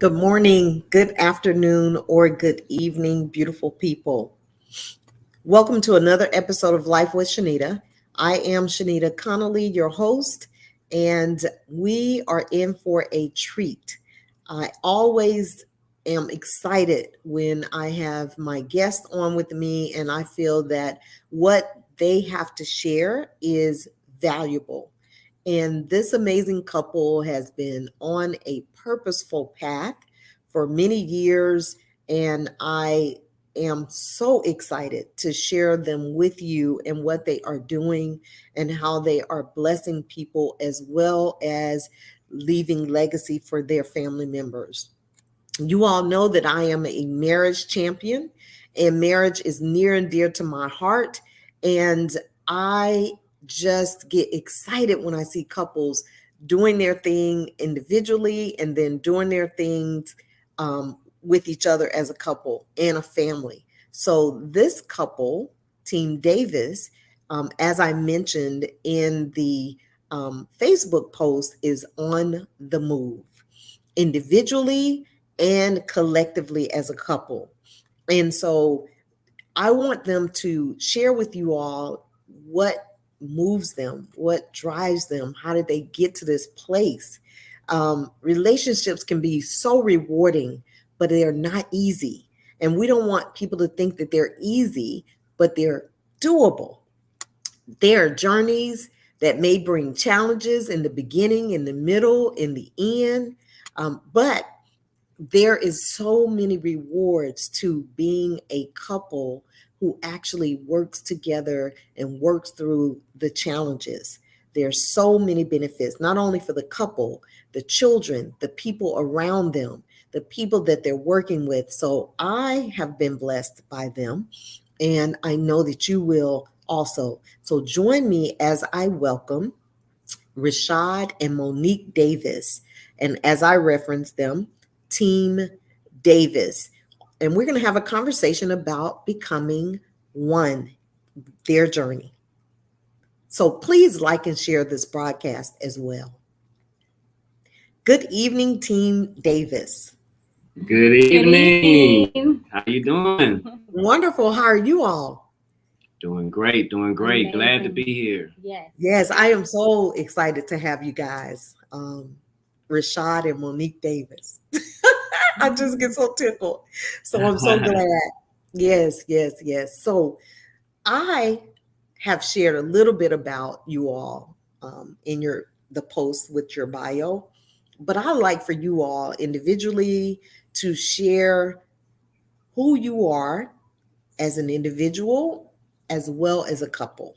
Good morning, good afternoon, or good evening, beautiful people. Welcome to another episode of Life with Shenita. I am Shenita Connolly, your host, and we are in for a treat. I always am excited when I have my guest on with me, and I feel that what they have to share is valuable. And this amazing couple has been on a purposeful path for many years, and I am so excited to share them with you and what they are doing and how they are blessing people as well as leaving legacy for their family members. You all know that I am a marriage champion, and marriage is near and dear to my heart. And I just get excited when I see couples doing their thing individually and then doing their things with each other as a couple and a family. So, this couple, Team Davis, as I mentioned in the Facebook post, is on the move individually and collectively as a couple. And so I want them to share with you all what moves them, what drives them, how did they get to this place. Relationships can be so rewarding, but they're not easy. And we don't want people to think that they're easy, but they're doable. There are journeys that may bring challenges in the beginning, in the middle, in the end. But there is so many rewards to being a couple who actually works together and works through the challenges. There's so many benefits, not only for the couple, the children, the people around them, the people that they're working with. So I have been blessed by them, and I know that you will also. So join me as I welcome Rashad and Monique Davis. And as I reference them, Team Davis. And we're going to have a conversation about becoming one, their journey. So please like and share this broadcast as well. Good evening, Team Davis. Good evening. How you doing? Wonderful. How are you all? Doing great, doing great. Glad to be here. Yes, I am so excited to have you guys, Rashad and Monique Davis. I just get so tickled. So I'm so glad. Yes, yes, yes. So I have shared a little bit about you all in the post with your bio, but I like for you all individually to share who you are as an individual as well as a couple.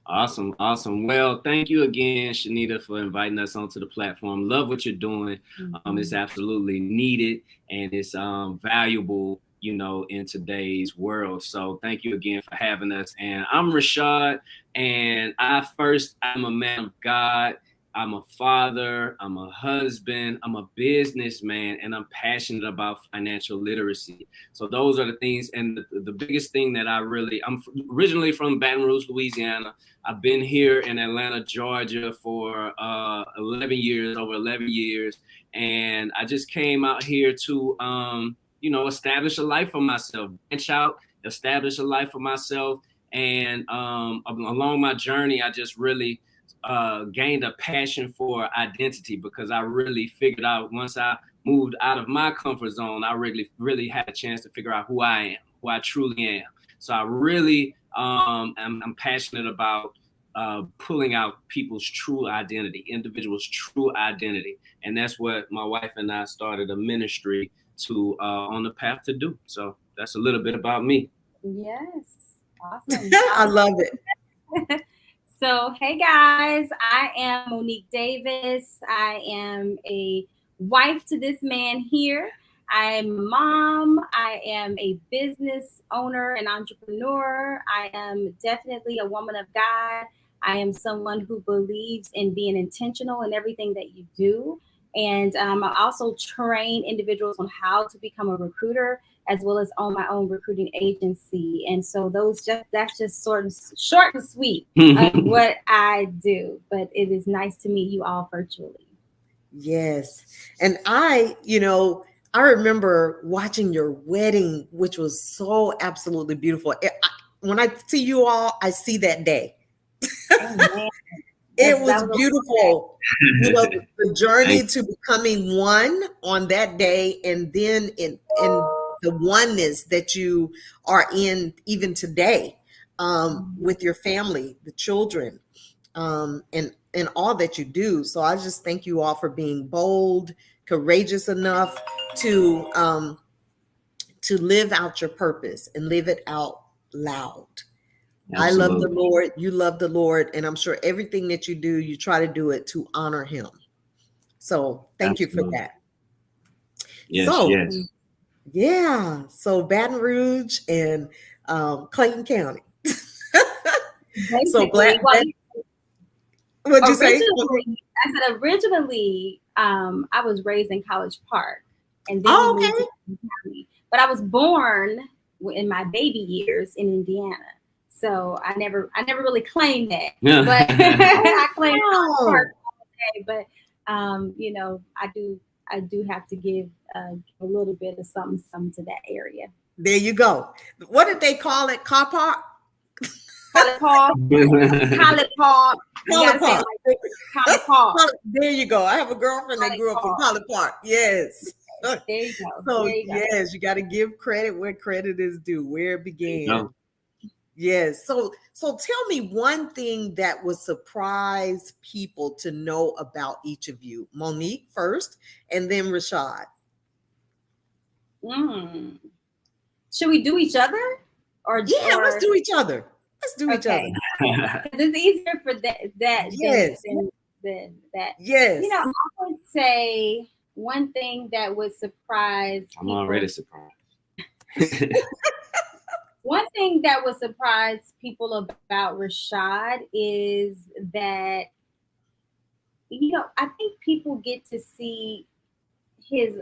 Awesome, awesome. Well, thank you again, Shenita, for inviting us onto the platform. Love what you're doing. It's absolutely needed and it's valuable, in today's world. So thank you again for having us. And I'm Rashad, and I'm a man of God. I'm a father, I'm a husband, I'm a businessman, and I'm passionate about financial literacy. So those are the things. And the biggest thing that I'm originally from Baton Rouge, Louisiana. I've been here in Atlanta, Georgia for 11 years, over 11 years. And I just came out here to, establish a life for myself, branch out, establish a life for myself. And along my journey, I just really gained a passion for identity, because I really figured out once I moved out of my comfort zone, I really, really had a chance to figure out who I am, who I truly am. So I really I'm passionate about pulling out people's true identity, individuals' true identity. And that's what my wife and I started a ministry to on the path to do. So that's a little bit about me. Yes. Awesome. I love it. So, hey guys, I am Monique Davis. I am a wife to this man here. I'm a mom. I am a business owner and entrepreneur. I am definitely a woman of God. I am someone who believes in being intentional in everything that you do. And I also train individuals on how to become a recruiter, as well as own my own recruiting agency. And so that's just sort of short and sweet of what I do. But it is nice to meet you all virtually. Yes. And I remember watching your wedding, which was so absolutely beautiful. When I see you all, I see that day. Oh man, It was that was beautiful. The journey Thank to becoming one on that day, and then in the oneness that you are in even today, with your family, the children, and all that you do. So I just thank you all for being bold, courageous enough to live out your purpose and live it out loud. I love the absolutely. Lord. You love the Lord. And I'm sure everything that you do, you try to do it to honor him. So thank you for Absolutely. that. Yes, So, yes. yeah. So Baton Rouge and Clayton County. So basically well, what'd you say? originally. I said originally, I was raised in College Park, and then we Oh, moved to okay. Clinton County. But I was born in my baby years in Indiana, so I never really claimed that. But I claimed College Oh, Park all day. But I do have to give a little bit of something to that area. there you go. What did they call it? Car park? College Park, College Park. You College gotta say it Park. like College Park. There you go. I have a girlfriend that College grew up in Park. College Park. Yes. There you go. So There you go. yes, you got to give credit where credit is due, where it There you began. go. Yes. So tell me one thing that would surprise people to know about each of you. Monique first, and then Rashad. Mm. Should we do each other Yeah, let's or do each other. Let's do each other. okay? Because it's easier for that Yes. than that. Yes. I would say one thing that would surprise I'm people. already surprised. One thing that would surprise people about Rashad is that I think people get to see his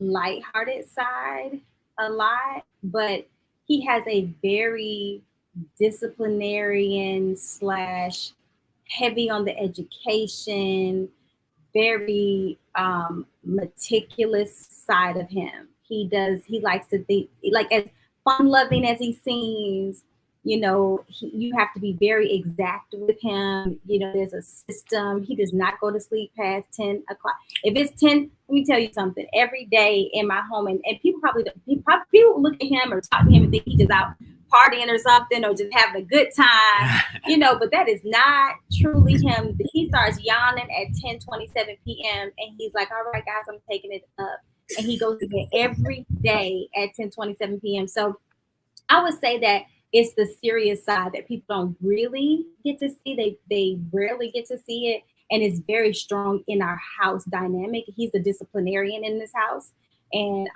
lighthearted side a lot, but he has a very disciplinarian slash heavy on the education, very meticulous side of him. He likes to think like as fun loving as he seems. You have to be very exact with him. There's a system. He does not go to sleep past 10 o'clock. If it's 10, let me tell you something. Every day in my home, and people look at him or talk to him and think he's just out partying or something or just having a good time, but that is not truly him. He starts yawning at 10:27 p.m. and he's like, all right, guys, I'm taking it up. And he goes to bed every day at 10:27 p.m. So I would say that it's the serious side that people don't really get to see. They rarely get to see it. And it's very strong in our house dynamic. He's the disciplinarian in this house. And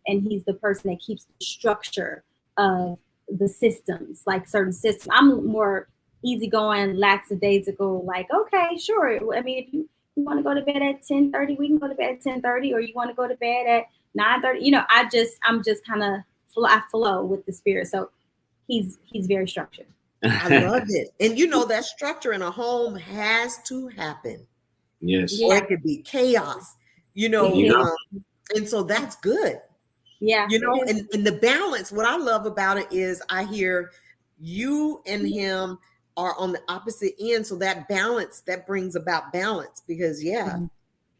he's the person that keeps the structure of the systems, like certain systems. I'm more easygoing, lackadaisical, like, okay, sure. I mean, if you want to go to bed at 10:30, we can go to bed at 10:30, or you want to go to bed at 9:30. I'm just kind of I flow with the spirit. So he's very structured. I love it. And that structure in a home has to happen. Yes. Or it could be chaos, and so that's good. Yeah. And the balance, what I love about it is I hear you and him are on the opposite end. So that balance, that brings about balance because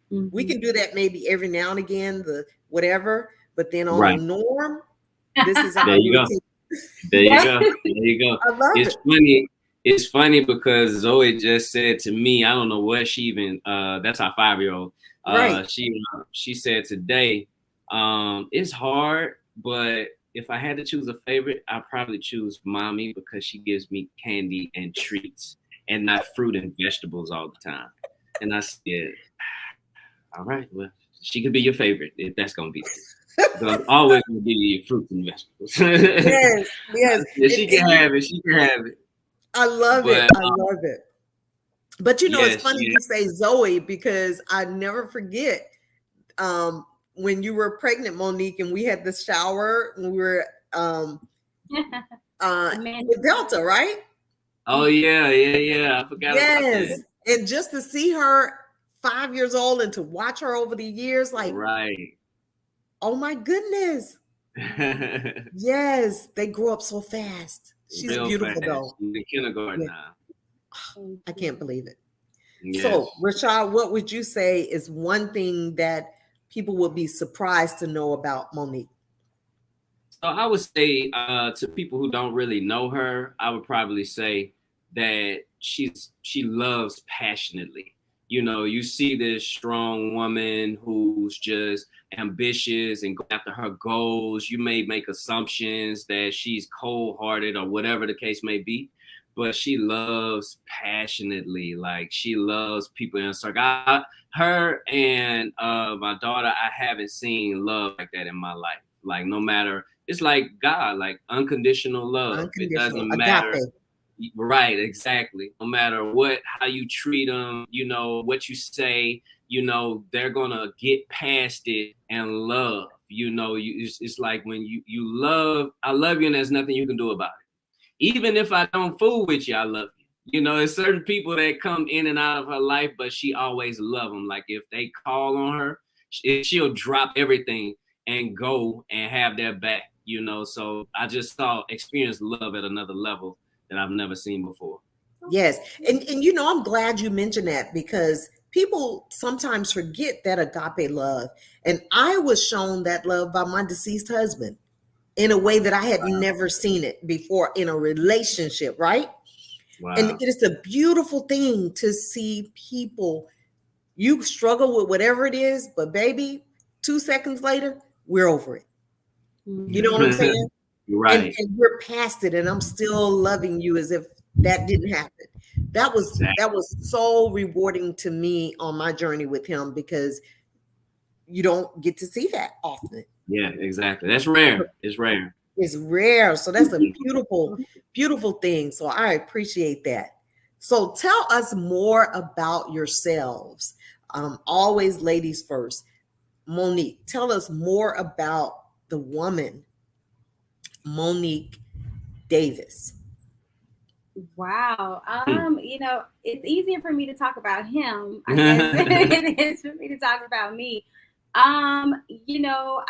we can do that maybe every now and again, the whatever, but then on Right. the norm, this is our There you go. routine. There you go. There you go. I love It's it. funny. It's funny because Zoe just said to me, I don't know what she even that's our 5-year-old. Right. She said today, it's hard, but if I had to choose a favorite, I'd probably choose mommy because she gives me candy and treats and not fruit and vegetables all the time. And I said, all right, well, she could be your favorite if that's gonna be. But I'm always gonna give you fruits and vegetables. Yes. She can have it. She can have it. I love it. But, I love it. But yes, it's funny you say Zoe because I never forget when you were pregnant, Monique, and we had the shower and we were with Delta, right? Oh yeah. I forgot about Yes. that. And just to see her 5 years old, and to watch her over the years, like, right. oh my goodness. Yes, they grow up so fast. She's Real beautiful fast. though. In the kindergarten Yeah. now. I can't believe it. Yes. So, Rashad, what would you say is one thing that people would be surprised to know about Monique? So I would say to people who don't really know her, I would probably say that she loves passionately. You know, you see this strong woman who's just ambitious and go after her goals. You may make assumptions that she's cold-hearted or whatever the case may be, but she loves passionately. Like, she loves people in a circle. Her and my daughter, I haven't seen love like that in my life. Like, no matter, it's like God, like unconditional love. Unconditional, It doesn't matter. agape. Right, exactly. No matter how you treat them, you know, what you say, you know, they're gonna get past it and love. You know, it's like when you love, I love you, and there's nothing you can do about it. Even if I don't fool with you, I love you. You know, there's certain people that come in and out of her life, but she always love them. Like, if they call on her, she'll drop everything and go and have their back. You know, so I just experienced love at another level that I've never seen before. Yes. And you know, I'm glad you mentioned that, because people sometimes forget that agape love. And I was shown that love by my deceased husband in a way that I had never seen it before in a relationship, right? Wow. And it is a beautiful thing to see people, you struggle with whatever it is, but baby, 2 seconds later, we're over it. You know what I'm saying? Right. And we're past it, and I'm still loving you as if that didn't happen. That was so rewarding to me on my journey with him, because you don't get to see that often. Yeah, exactly. That's rare. It's rare. It's rare. So that's a beautiful, beautiful thing. So I appreciate that. So tell us more about yourselves. Always ladies first. Monique, tell us more about the woman, Monique Davis. Wow. You know, it's easier for me to talk about him, I guess, than it is for me to talk about me. You know,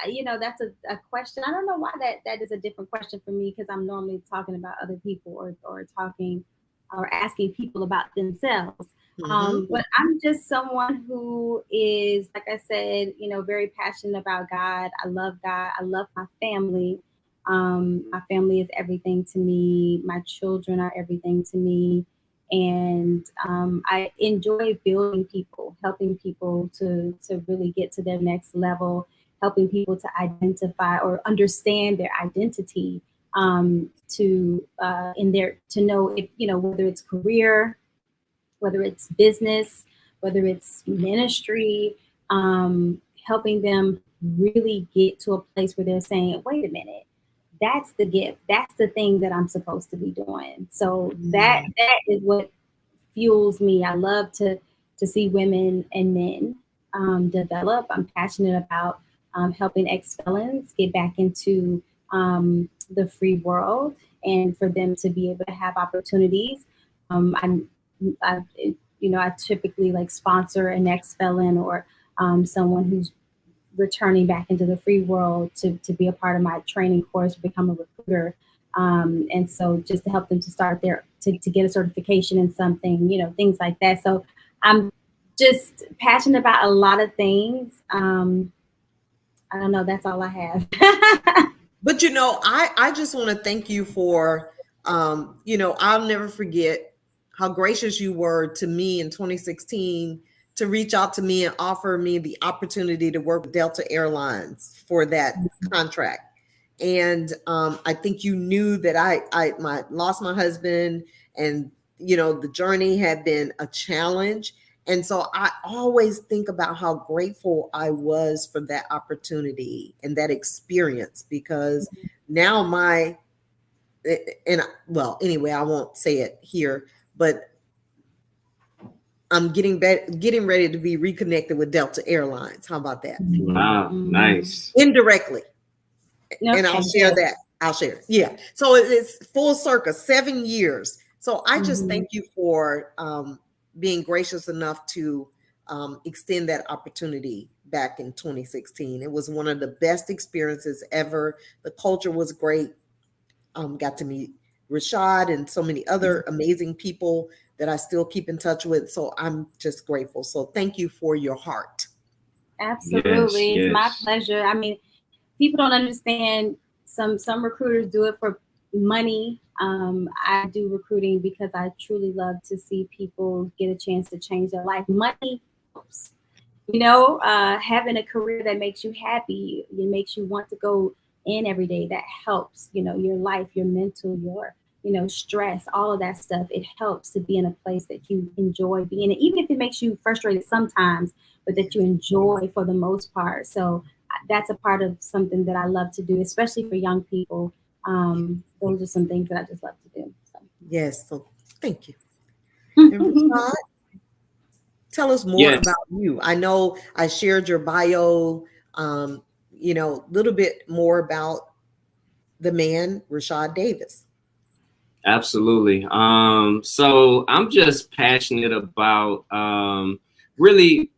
you know, that's a question. I don't know why that is a different question for me, because I'm normally talking about other people or talking or asking people about themselves. But I'm just someone who is, like I said, you know, very passionate about God. I love God. I love my family. My family is everything to me. My children are everything to me. And I enjoy building people, helping people to really get to their next level, helping people to identify or understand their identity, to know if, you know, whether it's career, whether it's business, whether it's ministry, helping them really get to a place where they're saying, wait a minute, that's the gift. That's the thing that I'm supposed to be doing. So that is what fuels me. I love to see women and men develop. I'm passionate about helping ex-felons get back into the free world, and for them to be able to have opportunities. I typically like sponsor an ex-felon or someone who's returning back into the free world to be a part of my training course, become a recruiter. And so just to help them to start to get a certification in something, you know, things like that. So I'm just passionate about a lot of things. I don't know. That's all I have. But, you know, I just want to thank you for, you know, I'll never forget how gracious you were to me in 2016 to reach out to me and offer me the opportunity to work with Delta Airlines for that contract. And I think you knew that I lost my husband, and, you know, the journey had been a challenge. And so I always think about how grateful I was for that opportunity and that experience, because now anyway, I won't say it here, but I'm getting ready to be reconnected with Delta Airlines. How about that? Wow, nice. Indirectly. Okay. And I'll share that. I'll share. Yeah. So it's full circle, 7 years. So I just thank you for being gracious enough to extend that opportunity back in 2016. It was one of the best experiences ever. The culture was great. Got to meet Rashad and so many other amazing people that I still keep in touch with. So I'm just grateful. So thank you for your heart. Absolutely. Yes, It's my yes. pleasure. I mean, people don't understand, some recruiters do it for money. I do recruiting because I truly love to see people get a chance to change their life. Money helps. Having a career that makes you happy, it makes you want to go in every day. That helps. Your life, your mental, your stress, all of that stuff. It helps to be in a place that you enjoy being in, even if it makes you frustrated sometimes, but that you enjoy for the most part. So that's a part of something that I love to do, especially for young people. Those are some things that I just love to do. Yes. So thank you. And So. Rashad, tell us more Yes, about you. I know I shared your bio, a little bit more about the man, Rashad Davis. absolutely. So I'm just passionate about really,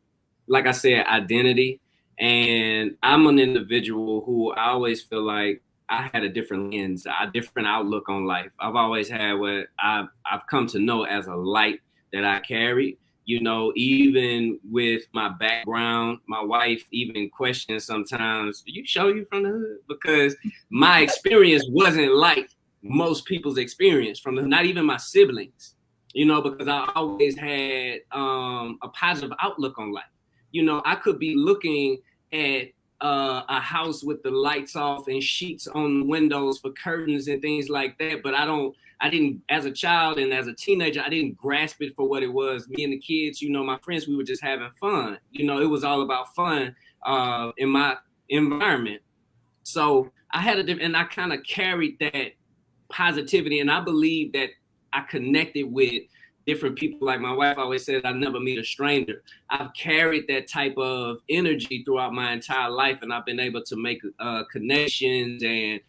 like I said, identity. And I'm an individual who I always feel like I had a different lens, a different outlook on life. I've always had what I've come to know as a light that I carry. Even with my background, my wife even questions sometimes, "Do you show you from the hood?" Because my experience wasn't like most people's experience from not even my siblings. Because I always had a positive outlook on life. I could be looking at a house with the lights off and sheets on the windows for curtains and things like that, but I didn't, as a child and as a teenager, I didn't grasp it for what it was. Me and the kids, my friends, we were just having fun. It was all about fun in my environment. So I had and I kind of carried that positivity, and I believe that I connected with different people. Like my wife always said, I never meet a stranger. I've carried that type of energy throughout my entire life, and I've been able to make connections and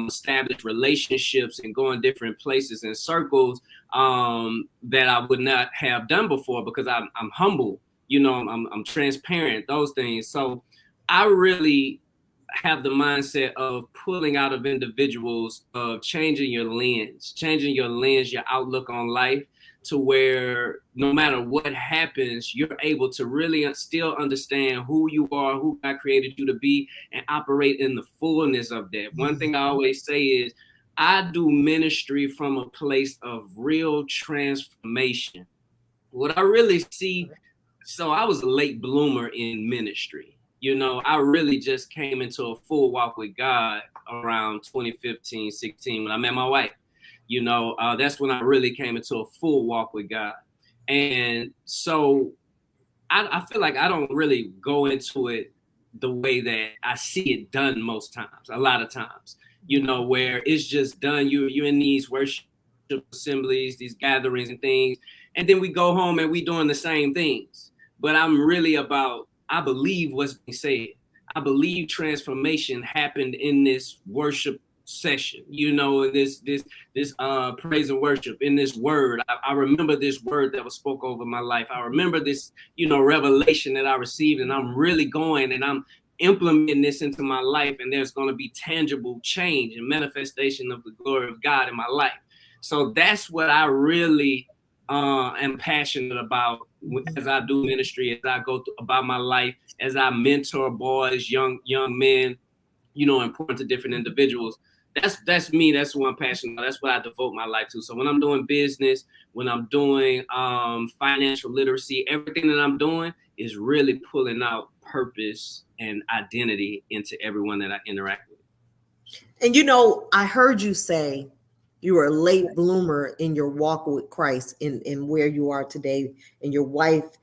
establish relationships and go in different places and circles that I would not have done before, because I'm humble. I'm transparent. Those things. So I really have the mindset of pulling out of individuals, of changing your lens, your outlook on life, to where no matter what happens, you're able to really still understand who you are, who God created you to be, and operate in the fullness of that. One thing I always say is, I do ministry from a place of real transformation. What I really see, so I was a late bloomer in ministry. I really just came into a full walk with God around 2015, 16 when I met my wife. That's when I really came into a full walk with God. And so I feel like I don't really go into it the way that I see it done most times, a lot of times, where it's just done. You're in these worship assemblies, these gatherings and things, and then we go home and we doing the same things. But I'm really about, I believe what's being said. I believe transformation happened in this worship session, this praise and worship, in this word. I remember this word that was spoke over my life. I remember this, revelation that I received, and I'm really going and I'm implementing this into my life, and there's going to be tangible change and manifestation of the glory of God in my life. So that's what I really am passionate about as I do ministry, as I go about my life, as I mentor boys, young men, important to different individuals. That's me. That's what I'm passionate about. That's what I devote my life to. So when I'm doing business, when I'm doing financial literacy, everything that I'm doing is really pulling out purpose and identity into everyone that I interact with. And I heard you say you were a late bloomer in your walk with Christ, in where you are today, and your wife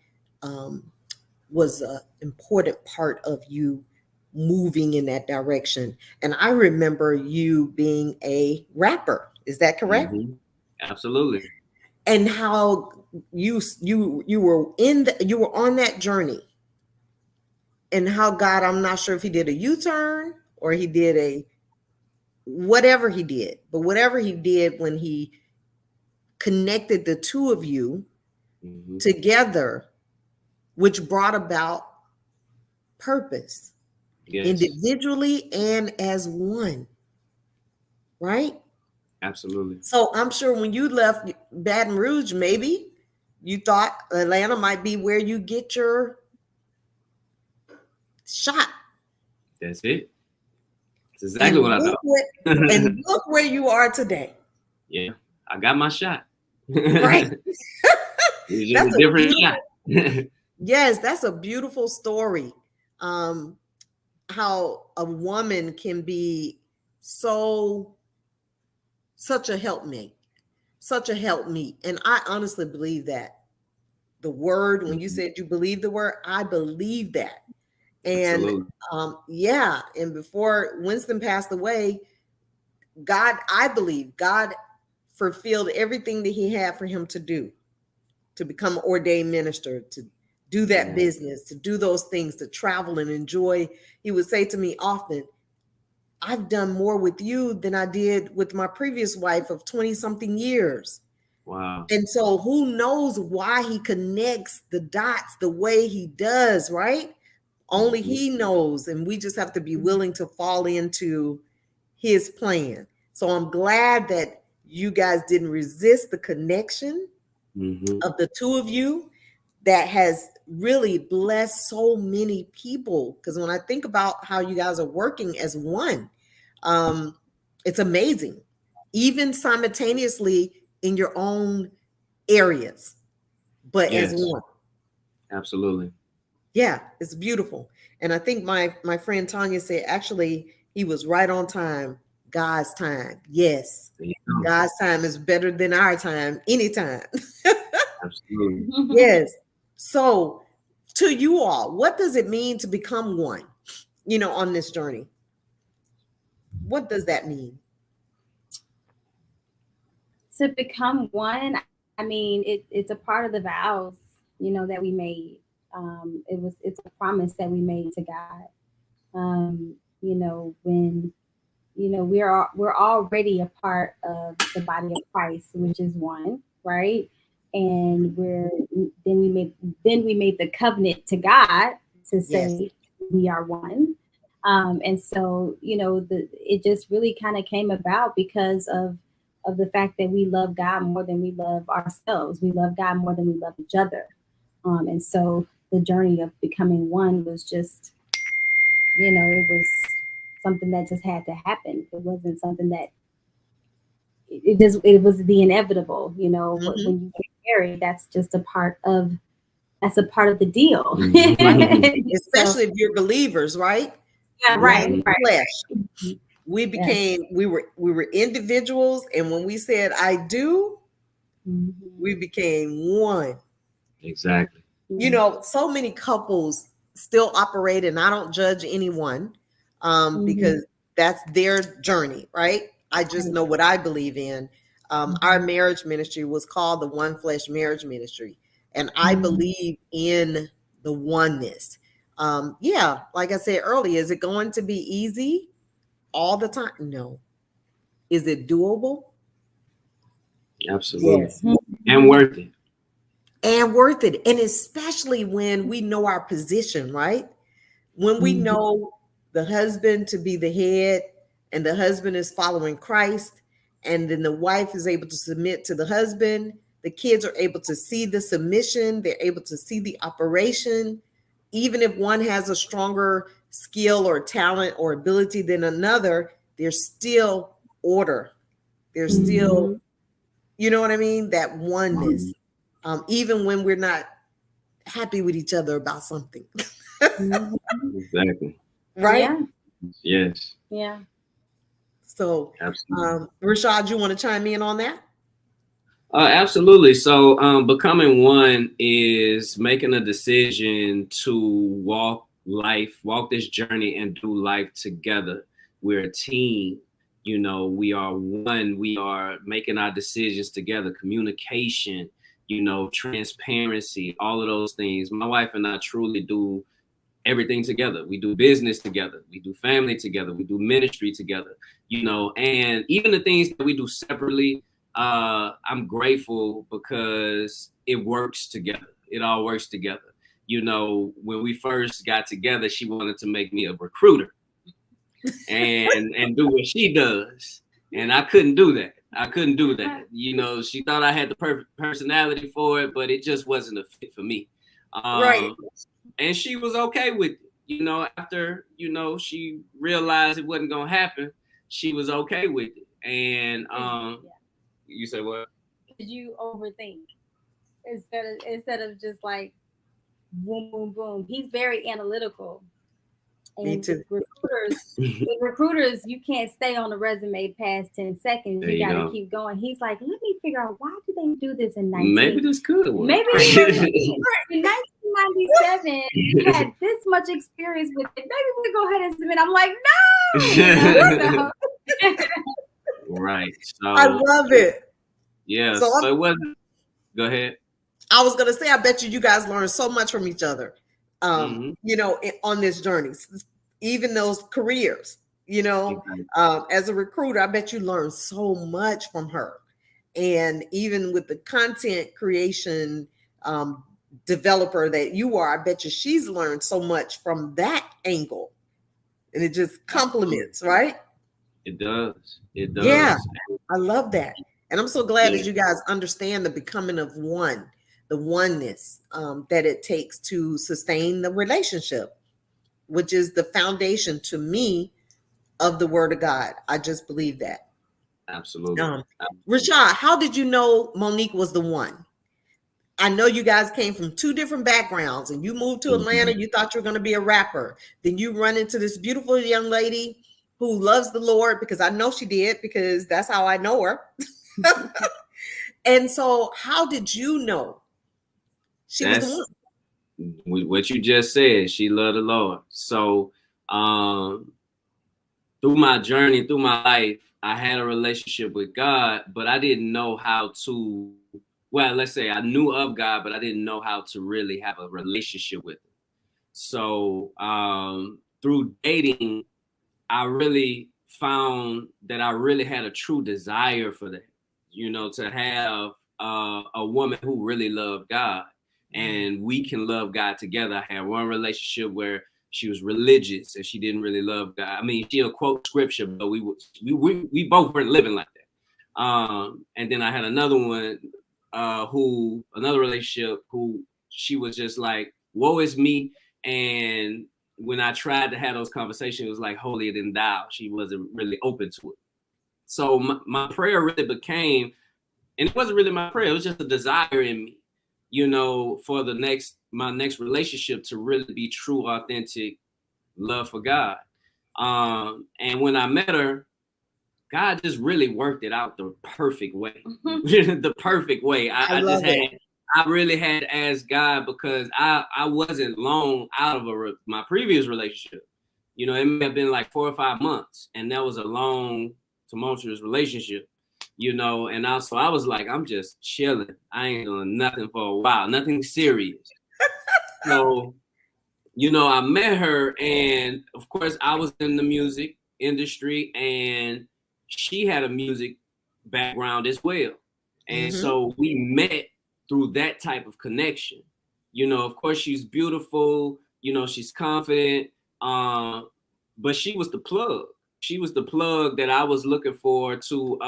was an important part of you moving in that direction. And I remember you being a rapper. Is that correct? Mm-hmm. Absolutely. And how you were on that journey, and how God, I'm not sure if he did a U-turn or he did a whatever he did, but whatever he did, when he connected the two of you, together, which brought about purpose, individually and as one, right? Absolutely. So I'm sure when you left Baton Rouge, maybe you thought Atlanta might be where you get your shot. That's it. That's exactly what I thought. And look where you are today. Yeah, I got my shot. Right. It's just a different shot. Yes, that's a beautiful story. How a woman can be such a helpmeet. And I honestly believe that. The word, when you said you believe the word, I believe that. And and before Winston passed away, I believe God fulfilled everything that he had for him to do, to become an ordained minister, to do that business, to do those things, to travel and enjoy. He would say to me often, I've done more with you than I did with my previous wife of 20 something years. Wow. And so who knows why he connects the dots the way he does, right? Only he knows. And we just have to be willing to fall into his plan. So I'm glad that you guys didn't resist the connection of the two of you that has really blessed so many people. Because when I think about how you guys are working as one, it's amazing, even simultaneously in your own areas, but as one. Absolutely. Yeah, it's beautiful. And I think my friend Tanya said, actually, he was right on time. God's time. Yes. God's time is better than our time anytime. Absolutely. Yes. So to you all, what does it mean to become one, on this journey? What does that mean? To become one, I mean, it's a part of the vows, that we made. It's a promise that we made to God. When we're already a part of the body of Christ, which is one, right? And then we made the covenant to God to say we are one. And so, it just really kind of came about because of the fact that we love God more than we love ourselves. We love God more than we love each other. And so the journey of becoming one was just, it was something that just had to happen. It wasn't something that it was the inevitable, when you get married, that's a part of the deal. Right. Especially if you're believers, right? Yeah, right. Flesh. We became, we were individuals, and when we said I do, we became one. Exactly. So many couples still operate, and I don't judge anyone because that's their journey, right? I just know what I believe in. Our marriage ministry was called the One Flesh Marriage Ministry, and I believe in the oneness. Like I said earlier, is it going to be easy all the time? No. Is it doable? Absolutely. Yes. And worth it. And worth it. And especially when we know our position, right? When we know the husband to be the head and the husband is following Christ, and then the wife is able to submit to the husband, the kids are able to see the submission, they're able to see the operation. Even if one has a stronger skill or talent or ability than another, there's still order. There's still, you know what I mean? That oneness. Even when we're not happy with each other about something. Exactly. Right? Yeah. Yes. Yeah. So, Rashad, you want to chime in on that? Absolutely. So, becoming one is making a decision to walk this journey and do life together. We're a team. We are one. We are making our decisions together. Communication, transparency, all of those things. My wife and I truly do everything together. We do business together. We do family together. We do ministry together, and even the things that we do separately, I'm grateful because it works together. It all works together. You know, when we first got together, she wanted to make me a recruiter and do what she does. And I couldn't do that. I couldn't do that. You know, she thought I had the perfect personality for it, but it just wasn't a fit for me. Right. And she was okay with it. You know, after, you know, she realized it wasn't going to happen, she was okay with it. And you said what? Did you overthink instead of just like boom, boom, boom? He's very analytical. Me And too. recruiters, you can't stay on the resume past 10 seconds. There You you got to go. keep going. He's like, let me figure out, why do they do this in Maybe this could work. Maybe in 1997, you had this much experience with it. Maybe we go ahead and submit. I'm like, no. Right. So I love it. yeah. So So it wasn't. Go ahead. I was gonna say, I bet you guys learn so much from each other. You know, on this journey, even those careers. You know, as a recruiter, I bet you learn so much from her, and even with the content creation developer that you are, I bet you she's learned so much from that angle, and it just complements, right? It does. It does. Yeah, I love that. And I'm so glad Yeah. that you guys understand the becoming of one, the oneness that it takes to sustain the relationship, which is the foundation to me of the word of God. I just believe that. Absolutely. Rashad, how did you know Monique was the one? I know you guys came from two different backgrounds and you moved to Atlanta. You thought you were going to be a rapper. Then you run into this beautiful young lady who loves the Lord, because I know she did, because that's how I know her. And so how did you know she was the one? What you just said. She loved the Lord. So through my journey, through my life, I had a relationship with God, but I didn't know how to, well, let's say I knew of God, but I didn't know how to really have a relationship with him. So through dating, I really found that I really had a true desire for that, you know, to have a woman who really loved God, and we can love God together. I had one relationship where she was religious and she didn't really love God. I mean, she'll quote scripture, but we both weren't living like that. And then I had another one, another relationship who she was just like, woe is me. And when I tried to have those conversations, it was like holier than thou. She wasn't really open to it. So my prayer really became, and it wasn't really my prayer, it was just a desire in me, you know, for my next relationship to really be true, authentic love for God. And when I met her, God just really worked it out the perfect way. The perfect way. I really had to ask God, because I wasn't long out of my previous relationship. You know, it may have been like 4 or 5 months, and that was a long, tumultuous relationship. You know, and also I was like, I'm just chilling. I ain't doing nothing for a while, nothing serious. So, you know, I met her, and of course I was in the music industry, and she had a music background as well. And so we met through that type of connection. You know, of course she's beautiful, you know, she's confident, but she was the plug. She was the plug that I was looking for to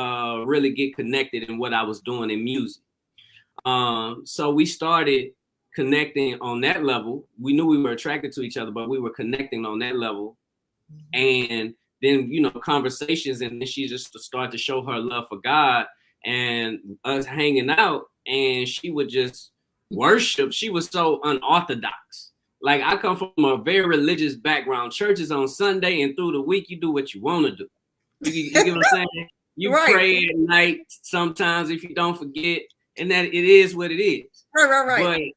really get connected in what I was doing in music. So we started connecting on that level. We knew we were attracted to each other, but we were connecting on that level. And then, you know, conversations, and then she just started to show her love for God and us hanging out, and she would just worship. She was so unorthodox. Like, I come from a very religious background. Church is on Sunday, and through the week, you do what you want to do. You get what I'm saying? You pray at night sometimes if you don't forget, and that it is what it is. Right.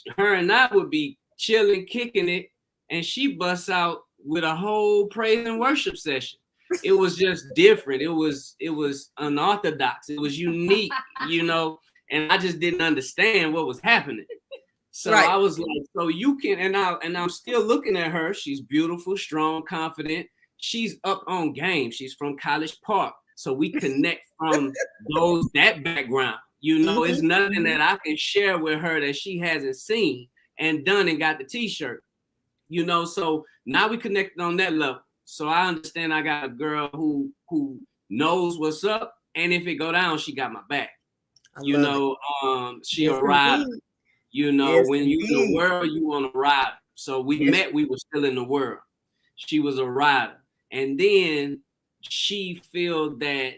But her and I would be chilling, kicking it, and she busts out with a whole praise and worship session. It was just different. It was unorthodox. It was unique, you know, and I just didn't understand what was happening. So I was like, so you can, and I'm still looking at her. She's beautiful, strong, confident. She's up on game. She's from College Park. So we connect from that background. You know, it's nothing that I can share with her that she hasn't seen and done and got the t-shirt. You know, so now we connected on that level. So I understand I got a girl who knows what's up, and if it go down, she got my back. You know, she a rider. Indeed. You know, Yes, when you in the indeed. world, you want to ride. So we met, we were still in the world. She was a rider. And then she feel that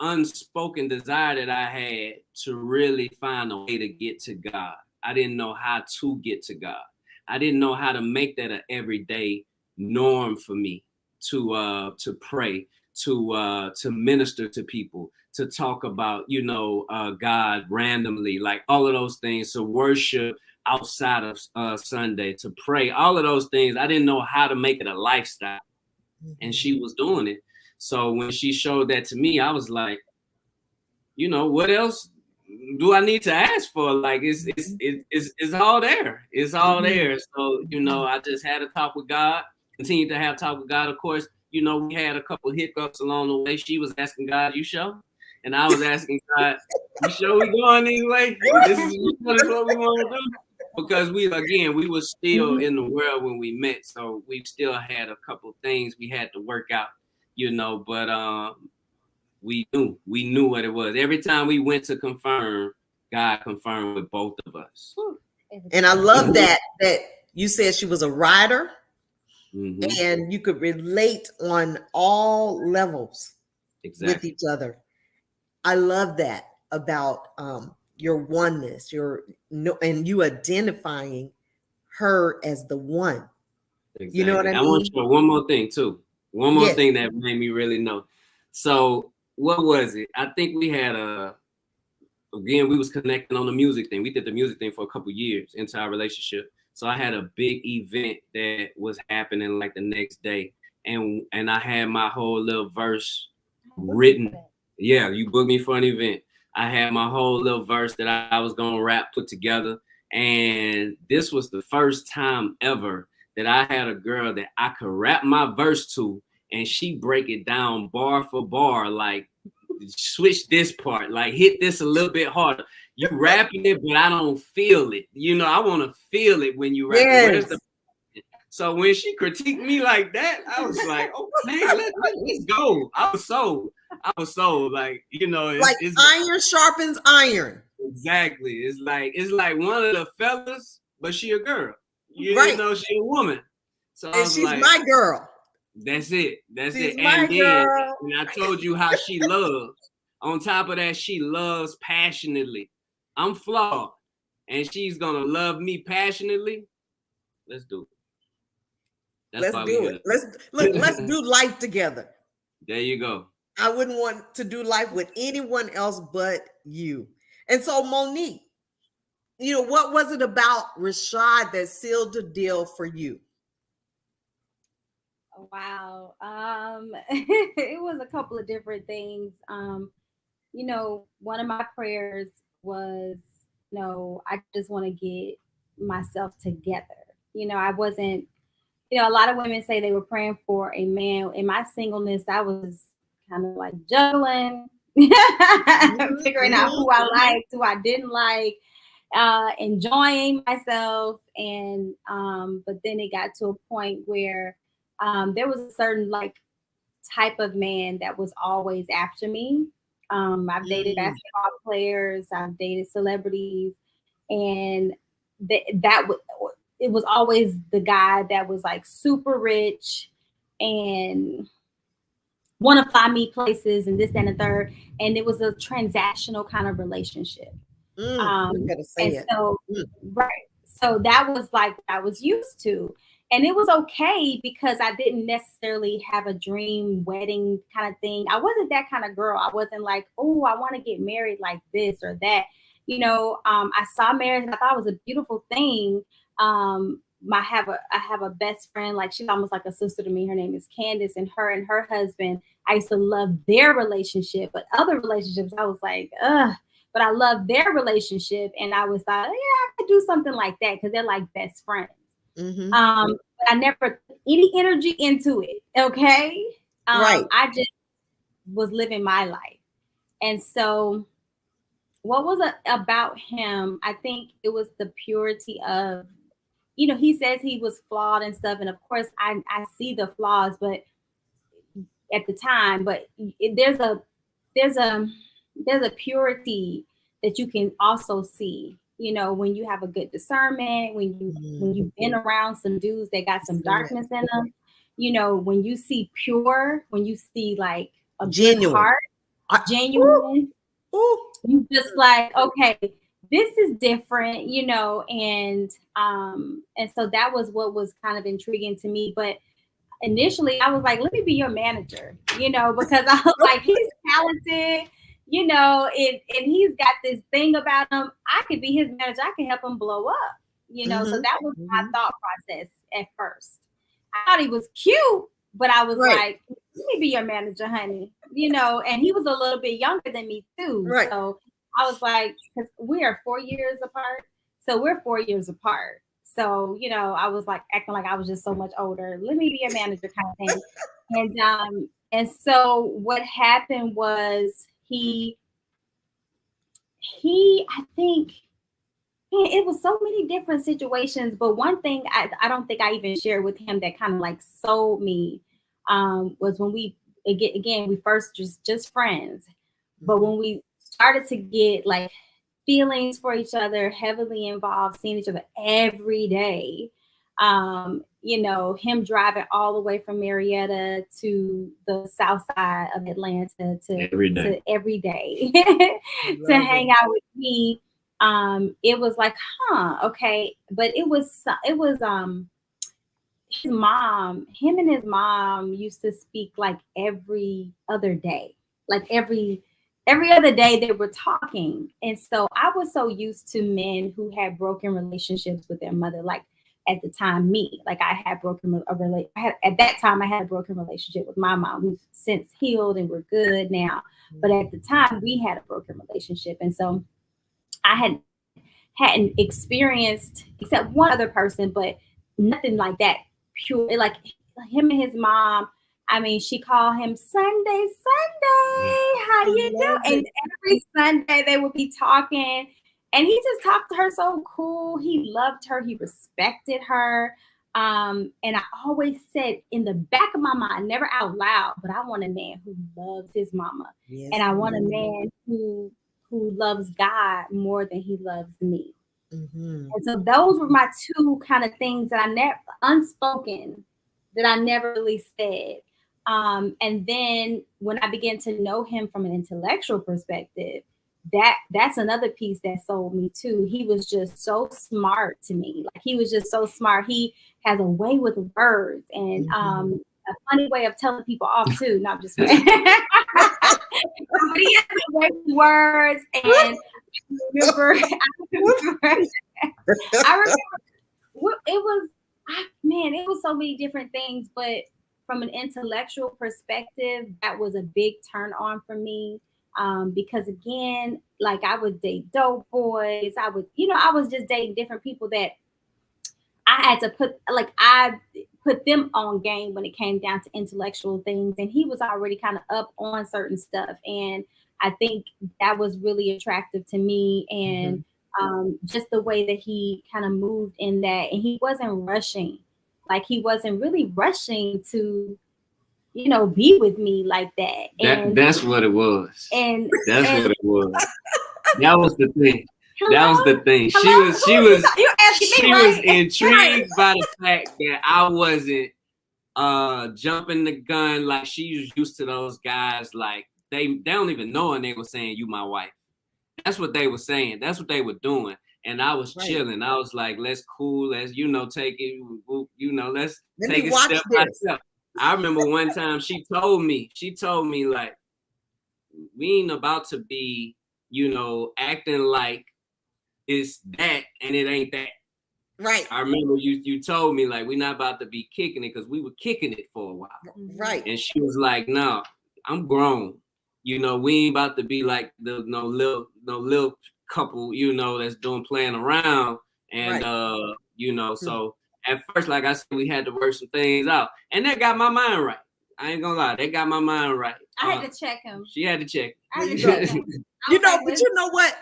unspoken desire that I had to really find a way to get to God. I didn't know how to get to God. I didn't know how to make that an everyday norm for me to pray, to minister to people, to talk about, you know, God randomly, like all of those things, to worship outside of Sunday, to pray, all of those things. I didn't know how to make it a lifestyle, and she was doing it. So when she showed that to me, I was like, you know, what else do I need to ask for? Like, it's all there. It's all there. So, you know, I just had a talk with God, continued to have talk with God. Of course, you know, we had a couple hiccups along the way. She was asking God, you sure? And I was asking God, you sure we going anyway? This is what we want to do? Because we were still in the world when we met. So we still had a couple things we had to work out, you know, but we knew what it was. Every time we went to confirm, God confirmed with both of us. And I love that you said she was a rider, and you could relate on all levels with each other. I love that about your oneness, and you identifying her as the one. Exactly. You know what I mean? I want to show one more thing too. One more thing that made me really know. So what was it? I think we had we was connecting on the music thing. We did the music thing for a couple years into our relationship. So I had a big event that was happening like the next day, and I had my whole little verse written. Yeah, you booked me for an event. I had my whole little verse that I was gonna rap put together, and this was the first time ever that I had a girl that I could rap my verse to, and she break it down bar for bar, like switch this part, like hit this a little bit harder. You rapping it, but I don't feel it. You know, I want to feel it when you rap it. Where's the... So when she critiqued me like that, I was like, okay, let's go. I was so like, you know, it's iron sharpens iron. Exactly. It's like one of the fellas, but she a girl. You know, she a woman. So I was she's like, my girl. That's it. She's And then when I told you how she loves, on top of that, she loves passionately. I'm flawed, and she's gonna love me passionately. Let's do it. Let's do it. Let's do life together. There you go. I wouldn't want to do life with anyone else but you. And so, Monique, you know, what was it about Rashad that sealed the deal for you? Wow. It was a couple of different things. You know, one of my prayers was, I just want to get myself together. You know, I wasn't, a lot of women say they were praying for a man. In my singleness, I was kind of like juggling, figuring out who I liked, who I didn't like, enjoying myself. And, but then it got to a point where there was a certain like type of man that was always after me. I've dated basketball players, I've dated celebrities, and it was always the guy that was like super rich and want to fly me places and this, that, and the third. And it was a transactional kind of relationship. So that was like what I was used to. And it was okay because I didn't necessarily have a dream wedding kind of thing. I wasn't that kind of girl. I wasn't like, oh, I want to get married like this or that. You know, I saw marriage and I thought it was a beautiful thing. I have a best friend, like she's almost like a sister to me. Her name is Candace, and her husband, I used to love their relationship, but other relationships, I was like, ugh. But I love their relationship, and I was like, yeah, I could do something like that because they're like best friends. But I never put any energy into it. Okay. I was living my life. And so what was it about him? I think it was the purity of, he says he was flawed and stuff. And of course I see the flaws, but at the time, but there's a there's a purity that you can also see, when you have a good discernment, when you've been around some dudes that got some darkness in them, when you see pure, when you see like a Genuine. good heart, genuine, you just like, okay, this is different, and so that was what was kind of intriguing to me. But initially I was like, let me be your manager, because I was like, he's talented, and he's got this thing about him. I could be his manager. I can help him blow up, So that was my thought process at first. I thought he was cute, but I was like, let me be your manager, honey, and he was a little bit younger than me too. Right. So I was like, because we are 4 years apart. So we're 4 years apart. So, I was like acting like I was just so much older. Let me be your manager kind of thing. And so what happened was he I think, man, it was so many different situations. But one thing I don't think I even shared with him that kind of like sold me was when we first just friends. But when we started to get like feelings for each other, heavily involved, seeing each other every day. Him driving all the way from Marietta to the south side of Atlanta to every day to hang out with me. It was like, okay. But it was him and his mom used to speak like every other day, like every other day they were talking. And so I was so used to men who had broken relationships with their mother. Like at the time, at that time I had a broken relationship with my mom, who's since healed and we're good now. But at the time we had a broken relationship. And so I hadn't experienced, except one other person, but nothing like that pure, like him and his mom. I mean, she called him Sunday, how you doing? And every Sunday they would be talking, and he just talked to her so cool. He loved her. He respected her. And I always said in the back of my mind, never out loud, but I want a man who loves his mama. Yes, and I want a man who loves God more than he loves me. And so those were my two kind of things that I never unspoken, that I never really said. And then when I began to know him from an intellectual perspective, that's another piece that sold me too. He was just so smart to me. Like he was just so smart. He has a way with words and a funny way of telling people off too. Not just but he has a way with words. And I remember it was so many different things, but from an intellectual perspective, that was a big turn on for me. Because again, like I would date dope boys. I was just dating different people that I had to put them on game when it came down to intellectual things. And he was already kind of up on certain stuff. And I think that was really attractive to me. And just the way that he kind of moved in that, and he wasn't rushing. Like he wasn't really rushing to, be with me like that. And that's what it was. And that's what it was. That was the thing. Hello? That was the thing. Hello? She was was intrigued by the fact that I wasn't jumping the gun like she's used to those guys. Like they don't even know, and they were saying, "You my wife." That's what they were saying. That's what they were doing. And I was chilling. I was like, let's cool. Let's, take it. Let's take it step by step. I remember one time she told me like, we ain't about to be, acting like it's that and it ain't that. Right. I remember you told me like, we're not about to be kicking it because we were kicking it for a while. Right. And she was like, no, I'm grown. We ain't about to be like no little couple, that's playing around. And, so at first, like I said, we had to work some things out. And that got my mind right. I ain't gonna lie, they got my mind right. I had to check him. She had to check. I had to check him. You know, but you know what?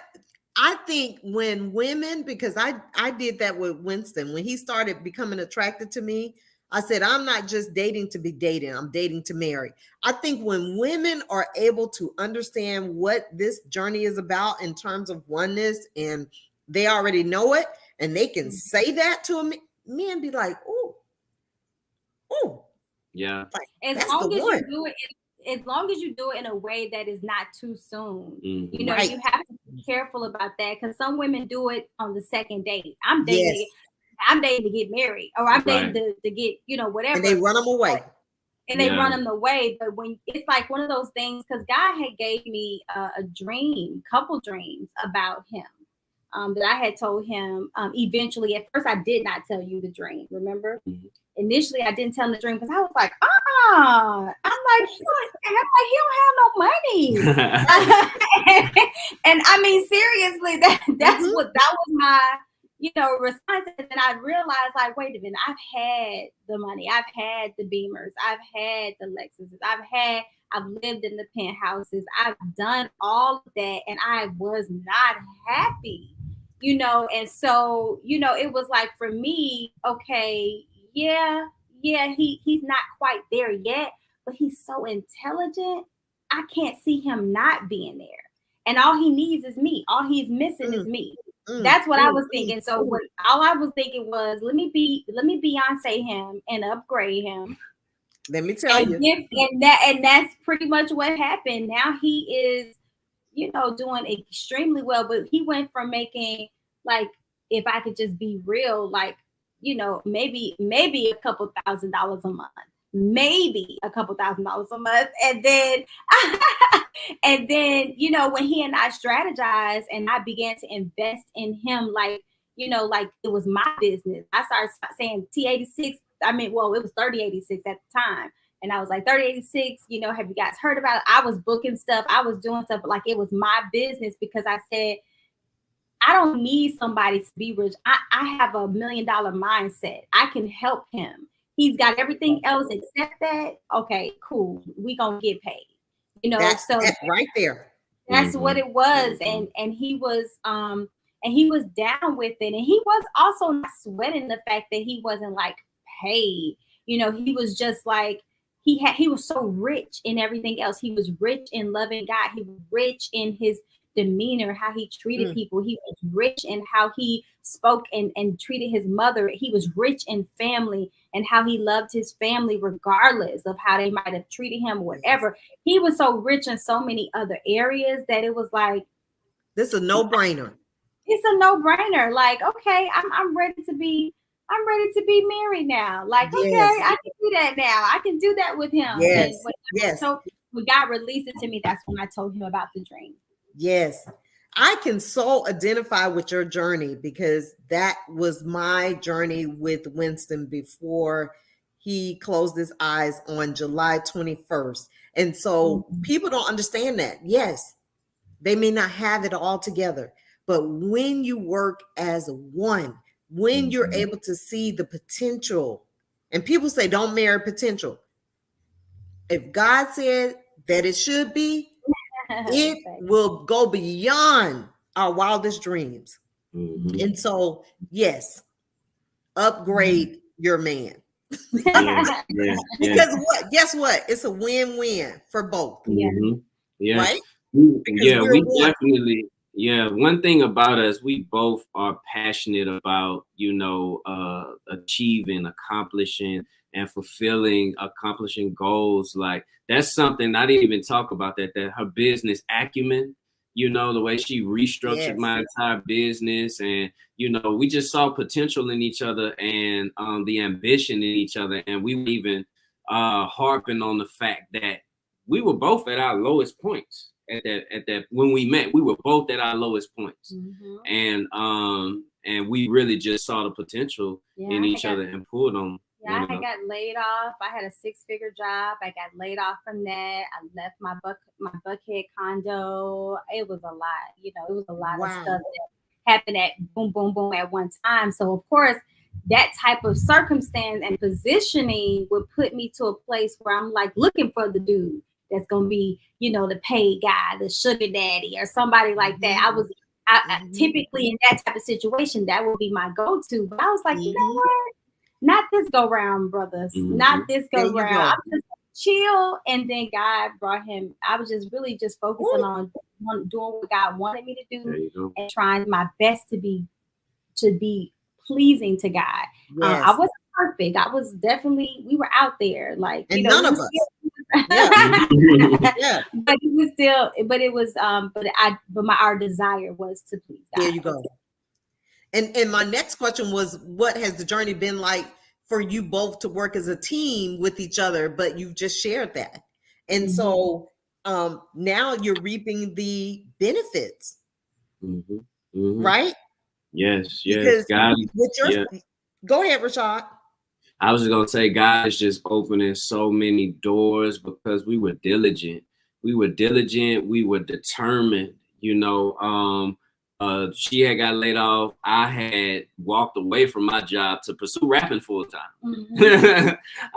I think when women, because I did that with Winston, when he started becoming attracted to me, I said, I'm not just dating to be dating, I'm dating to marry. I think when women are able to understand what this journey is about in terms of oneness, and they already know it, and they can say that to a men, be like, oh, yeah. Like, as long as you do it, as long as you do it in a way that is not too soon, you know, you have to be careful about that, because some women do it on the second date. I'm dating to get married, or I'm dating to get, you know, whatever. And they run them away. And they run them away. But when it's like one of those things, because God had gave me a couple dreams about him. That I had told him eventually. At first, I did not tell you the dream. Remember? Mm-hmm. Initially, I didn't tell him the dream because I was like, I'm like, he don't have no money. And I mean, seriously, that was my, you know, response. And then I realized, like, wait a minute, I've had the money, I've had the Beamers, I've had the Lexuses, I've lived in the penthouses, I've done all of that, and I was not happy, you know. And so, you know, it was like, for me, okay, he's not quite there yet, but he's so intelligent. I can't see him not being there. And all he needs is me. All he's missing is me. That's what I was thinking. So all I was thinking was, let me Beyonce him and upgrade him. Let me tell you. And that's pretty much what happened. Now he is, you know, doing extremely well. But he went from making, like, if I could just be real, like, you know, maybe a couple $1,000s a month. Maybe a couple $1,000s a month. And then and then, you know, when he and I strategized and I began to invest in him, like, you know, like it was my business. I started saying T86. I mean, well, it was 3086 at the time. And I was like, 3086, you know, have you guys heard about it? I was booking stuff. I was doing stuff like it was my business, because I said, I don't need somebody to be rich. I have $1 million mindset. I can help him. He's got everything else except that. Okay, cool. We gonna get paid. You know, that's right there. That's what it was. And he was down with it. And he was also not sweating the fact that he wasn't like paid. You know, he was just like, he was so rich in everything else. He was rich in loving God. He was rich in his demeanor, how he treated people. He was rich in how he spoke and treated his mother. He was rich in family and how he loved his family regardless of how they might have treated him or whatever. He was so rich in so many other areas that it was like, this is a no-brainer. It's a no-brainer. Like, okay, I'm ready to be married now. Like, okay, I can do that now. I can do that with him. Yes. So when God released it to me, that's when I told him about the dream. Yes. I can so identify with your journey, because that was my journey with Winston before he closed his eyes on July 21st. And so people don't understand that. Yes, they may not have it all together, but when you work as one, when you're able to see the potential, and people say, don't marry potential. If God said that it should be, it will go beyond our wildest dreams. And so, yes, upgrade your man. Because guess what? It's a win-win for both. Right? One thing about us, we both are passionate about, you know, achieving, accomplishing, and accomplishing goals. Like, that's something I didn't even talk about, that her business acumen, you know, the way she restructured my entire business. And, you know, we just saw potential in each other and the ambition in each other. And we were even harping on the fact that we were both at our lowest points at that when we met. We were both at our lowest points. And we really just saw the potential in each other and pulled on. Yeah, I got laid off. I had a 6-figure job. I got laid off from that. I left my Buckhead condo. It was a lot. You know, it was a lot of stuff that happened at boom, boom, boom at one time. So, of course, that type of circumstance and positioning would put me to a place where I'm like looking for the dude that's gonna be, you know, the paid guy, the sugar daddy, or somebody like that. I typically in that type of situation, that would be my go-to. But I was like, you know what? Not this go round, brothers. Not this go round. I'm just chill. And then God brought him. I was just really just focusing on doing what God wanted me to do and trying my best to be pleasing to God. Yes. I wasn't perfect. I was definitely, we were out there, like, and you know, none of us. Yeah. But it was still, but it was, our desire was to please God. There you go. And my next question was, what has the journey been like for you both to work as a team with each other? But you've just shared that. And so now you're reaping the benefits, right? Yes. Because God, go ahead, Rashad. I was just going to say, God is just opening so many doors because we were diligent. We were determined, you know. She had got laid off. I had walked away from my job to pursue rapping full time.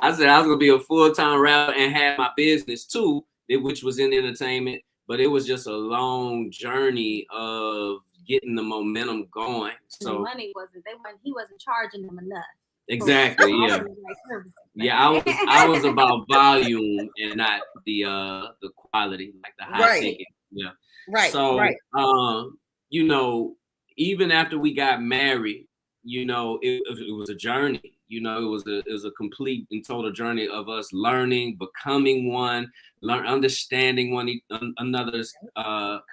I said I was going to be a full-time rapper and have my business too, which was in entertainment. But it was just a long journey of getting the momentum going. So the money he wasn't charging them enough. Exactly. I was about volume and not the quality, like the high ticket. Yeah. Right. So you know, even after we got married, you know, it was a journey. You know, it was a complete and total journey of us learning, becoming one, understanding one another's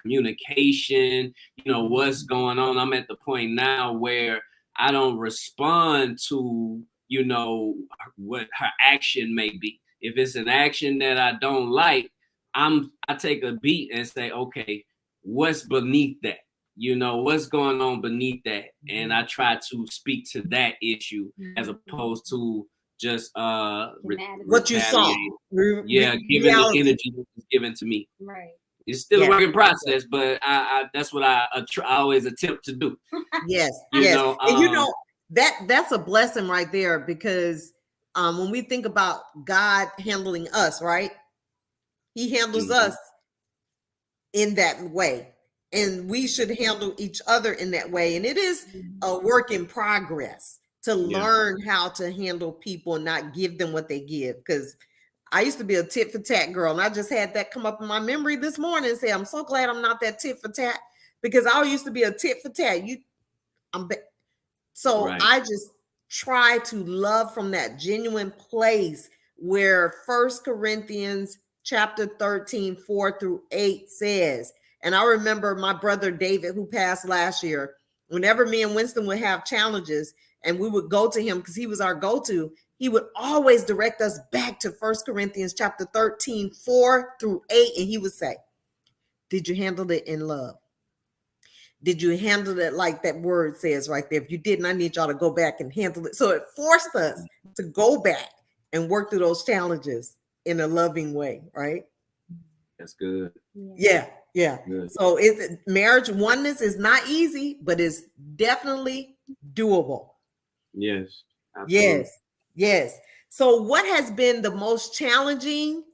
communication. You know what's going on. I'm at the point now where I don't respond to, you know, what her action may be. If it's an action that I don't like, I take a beat and say, okay, what's beneath that? You know, what's going on beneath that? And I try to speak to that issue as opposed to just what you saw. Giving the energy that was given to me. Right. It's still a work in process, but I that's what I always attempt to do. Yes. You know, and you know that's a blessing right there, because when we think about God handling us, right? He handles us in that way, and we should handle each other in that way. And it is a work in progress to learn how to handle people and not give them what they give, because I used to be a tit for tat girl, and I just had that come up in my memory this morning and say, I'm so glad I'm not that tit for tat, because I used to be a tit for tat. I just try to love from that genuine place where 1 Corinthians chapter 13, 4-8 says, and I remember my brother David, who passed last year, whenever me and Winston would have challenges and we would go to him because he was our go-to, he would always direct us back to 1 Corinthians chapter 13, 4-8. And he would say, did you handle it in love? Did you handle it like that word says right there? If you didn't, I need y'all to go back and handle it. So it forced us to go back and work through those challenges in a loving way, right? That's good. Yeah. Good. So marriage oneness is not easy, but it's definitely doable. Yes. Absolutely. Yes. So what has been the most challenging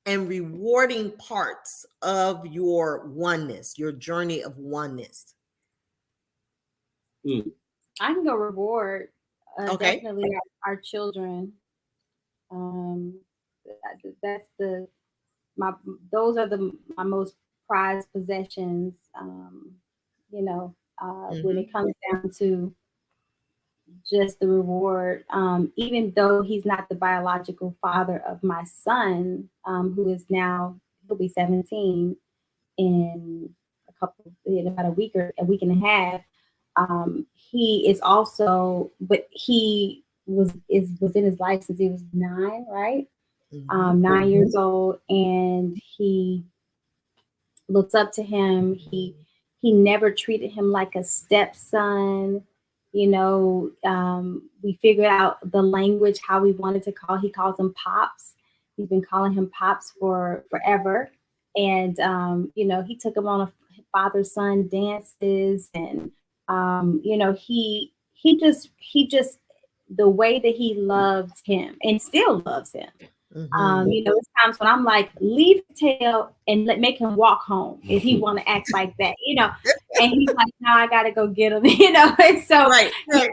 and rewarding parts of your oneness, your journey of oneness? I can go reward. Definitely our children. Those are my most prized possessions. You know, when it comes down to just the reward, even though he's not the biological father of my son, who is now, he'll be 17 in about a week and a half. He is also, but he was in his life since he was 9, right? 9 years old, and he looks up to him. He never treated him like a stepson. You know, we figured out the language, how we wanted to call. He calls him Pops. He's been calling him Pops for forever. And, you know, he took him on a father-son dances, and, you know, he just the way that he loved him and still loves him. Mm-hmm. It's times when I'm like, leave the tail and make him walk home if he want to act like that, and he's like, no, I gotta go get him, and so Right, right.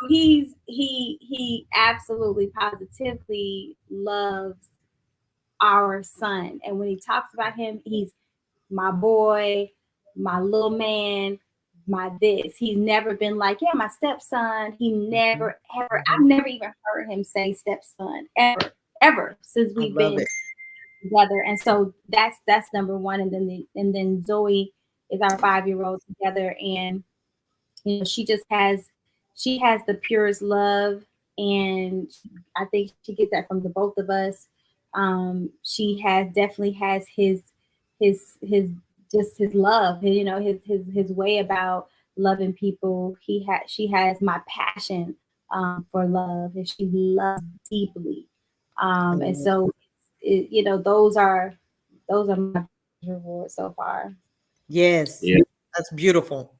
he absolutely positively loves our son. And when he talks about him, he's my boy, my little man, my this. He's never been like, yeah, my stepson. He never, ever, I've never even heard him say stepson ever since I we've love been it. together. And so that's number one. And then Zoe is our 5-year-old together. And she has the purest love, and I think she gets that from the both of us. She definitely has his just his love, his way about loving people. She has my passion for love, and she loves deeply. And so those are my rewards so far. Yes, Yeah. that's beautiful.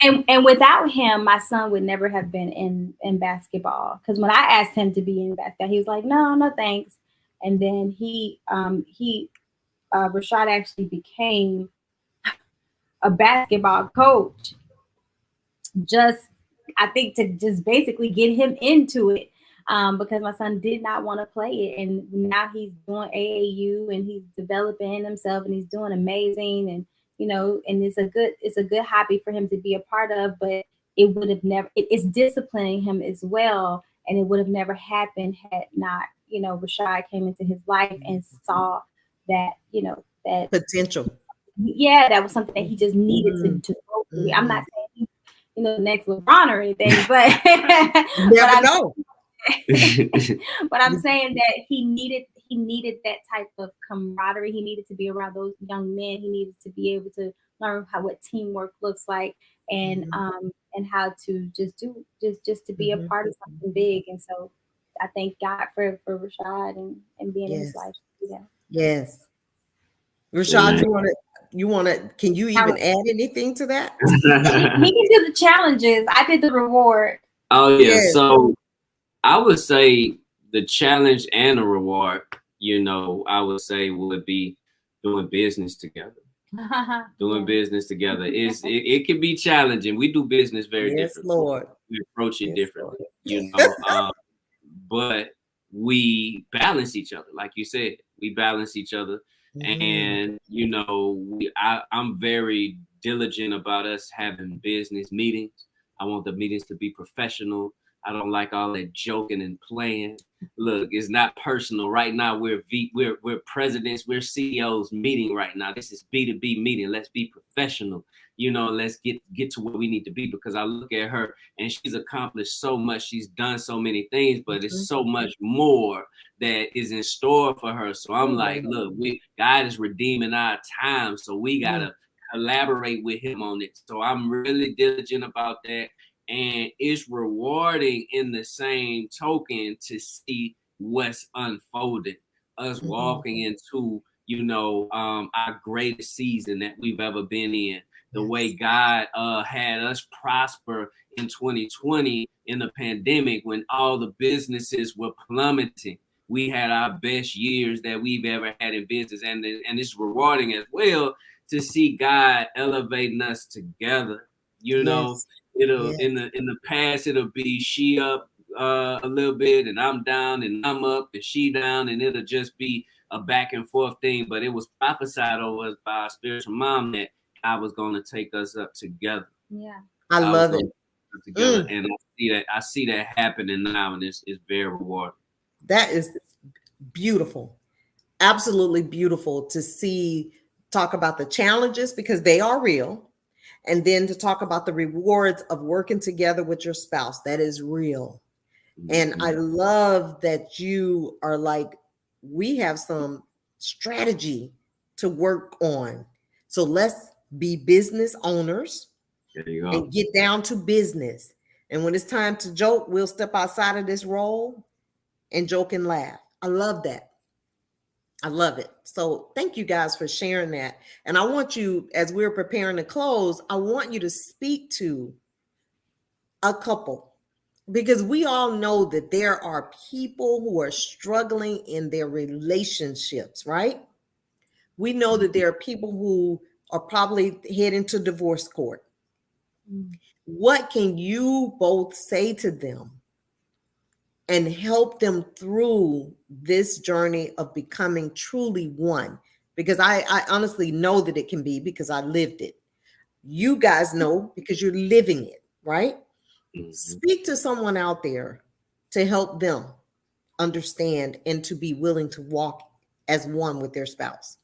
And without him, my son would never have been in basketball. Because when I asked him to be in basketball, he was like, "No, no, thanks." And then Rashad actually became a basketball coach, just I think to just basically get him into it, because my son did not want to play it, and now he's doing AAU and he's developing himself and he's doing amazing, and and it's a good hobby for him to be a part of, but it would have never it's disciplining him as well, and it would have never happened had not Rashad came into his life and saw that that Potential. that was something that he just needed to go through. I'm not Mhm. saying he's next LeBron or anything, but You never know. but I'm saying that he needed that type of camaraderie. He needed to be around those young men. He needed to be able to learn what teamwork looks like, and how to just to be a Mhm. part of something big. And so I thank God for Rashad and being in his Yes, life. Yeah. yes. Rashad, Amen. can you even add anything to that? He can do the challenges. I did the reward. Oh yeah. Yes. So I would say the challenge and the reward, I would say would be doing business together. Doing Yeah. business together it can be challenging. We do business very Yes, different. Lord. We approach it Yes, Lord. differently, but we balance each other, like you said. We balance each other, Mhm. and I'm very diligent about us having business meetings. I want the meetings to be professional. I don't like all that joking and playing. Look, it's not personal. Right now, we're presidents, we're CEOs meeting right now. This is B2B meeting. Let's be professional. Let's get to where we need to be, because I look at her and she's accomplished so much. She's done so many things, but it's Mhm. so much more that is in store for her. So I'm like, Mhm. look, God is redeeming our time, so we gotta collaborate with Him on it. So I'm really diligent about that, and it's rewarding in the same token to see what's unfolding. Us Mhm. walking into our greatest season that we've ever been in. The way Yes. God had us prosper in 2020 in the pandemic, when all the businesses were plummeting. We had our best years that we've ever had in business, and it's rewarding as well to see God elevating us together. You know, Yes. it'll Yes. in the past it'll be she up a little bit and I'm down, and I'm up and she down, and it'll just be a back and forth thing. But it was prophesied over us by our spiritual mom that I was going to take us up together. Yeah. I I was love going it. to take us up together, Mm. and I see that happening now, and it's very rewarding. That is beautiful. Absolutely beautiful to see, talk about the challenges because they are real, and then to talk about the rewards of working together with your spouse. That is real. And I Mhm. love that you are like, we have some strategy to work on. So let's be business owners There you go. and get down to business. And when it's time to joke, we'll step outside of this role and joke and laugh. I love that. I love it. So thank you guys for sharing that. And I want you, as we're preparing to close, I want you to speak to a couple because we all know that there are people who are struggling in their relationships, right? We know that there are people who are probably heading to divorce court. What can you both say to them and help them through this journey of becoming truly one? Because I honestly know that it can be, because I lived it. You guys know because you're living it, right? Speak to someone out there to help them understand and to be willing to walk as one with their spouse.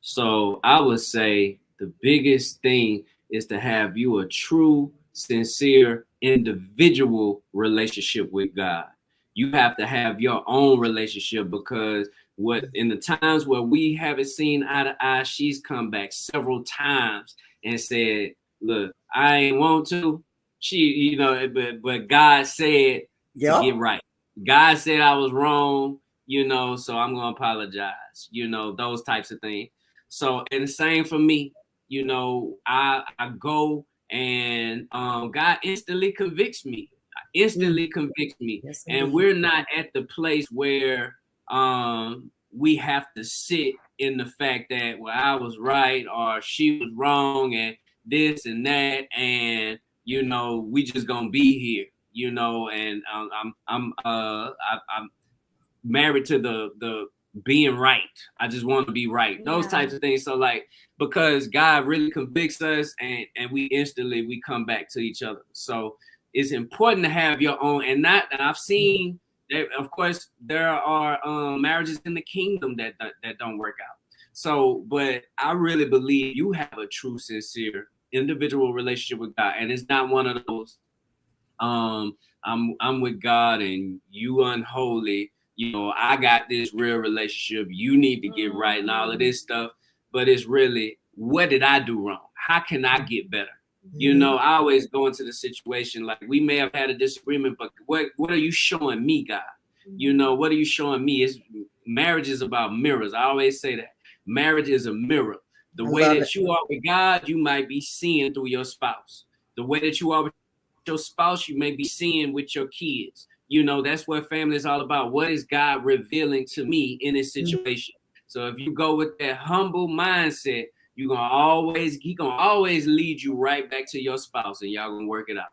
So I would say the biggest thing is to have you a true, sincere, individual relationship with God. You have to have your own relationship, because what in the times where we haven't seen eye to eye, she's come back several times and said, "Look, I ain't want to." She, but God said to get right. God said I was wrong, so I'm gonna apologize. Those types of things. So, and the same for me, I go and God instantly convicts me. Yes, And indeed. we're not at the place where we have to sit in the fact that, well, I was right or she was wrong and this and that, and we just gonna be here, and I'm married to the being right. I just want to be right. Those types of things. So like, because God really convicts us, and we come back to each other. So it's important to have your own, and I've seen that, of course, there are marriages in the kingdom that don't work out. So, but I really believe you have a true, sincere, individual relationship with God, and it's not one of those I'm with God and you unholy. I got this real relationship. You need to get right and all of this stuff. But it's really, what did I do wrong? How can I get better? I always go into the situation like, we may have had a disagreement, but what are you showing me, God? What are you showing me? Marriage is about mirrors. I always say that. Marriage is a mirror. The way that you are with God, you might be seeing through your spouse. The way that you are with your spouse, you may be seeing with your kids. That's what family is all about. What is God revealing to me in this situation? So if you go with that humble mindset, he gonna always lead you right back to your spouse, and y'all gonna work it out.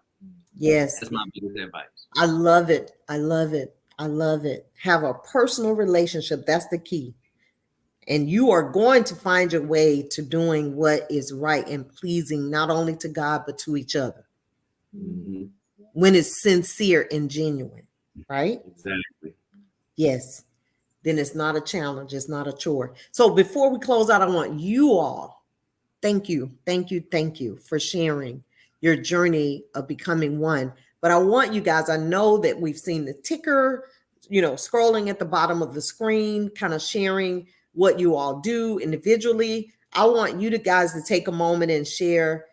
Yes. That's my biggest advice. I love it. I love it. I love it. Have a personal relationship. That's the key. And you are going to find your way to doing what is right and pleasing, not only to God, but to each other. Mm-hmm. When it's sincere and genuine, right? Exactly. Yes. Then it's not a challenge. It's not a chore. So before we close out, I want you all, thank you for sharing your journey of becoming one. But I want you guys, I know that we've seen the ticker, scrolling at the bottom of the screen, kind of sharing what you all do individually. I want you guys to take a moment and share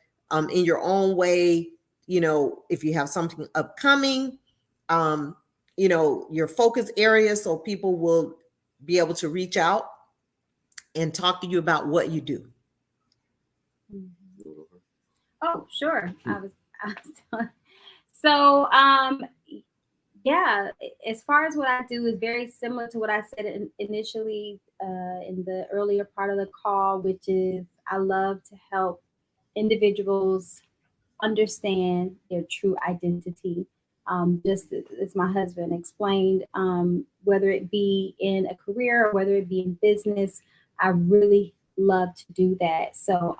in your own way, if you have something upcoming, your focus area, so people will be able to reach out and talk to you about what you do. Oh, sure. So, yeah, as far as what I do is very similar to what I said initially in the earlier part of the call, which is I love to help individuals understand their true identity. Just as my husband explained, whether it be in a career or whether it be in business, I really love to do that. So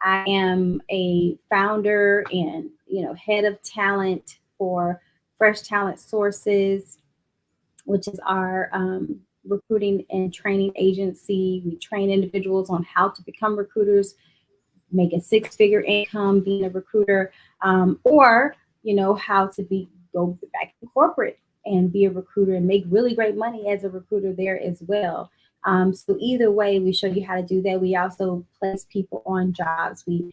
I am a founder and head of talent for Fresh Talent Sources, which is our recruiting and training agency. We train individuals on how to become recruiters, make a six-figure income being a recruiter, or how to go back to corporate and be a recruiter and make really great money as a recruiter there as well. So either way, we show you how to do that. We also place people on jobs. We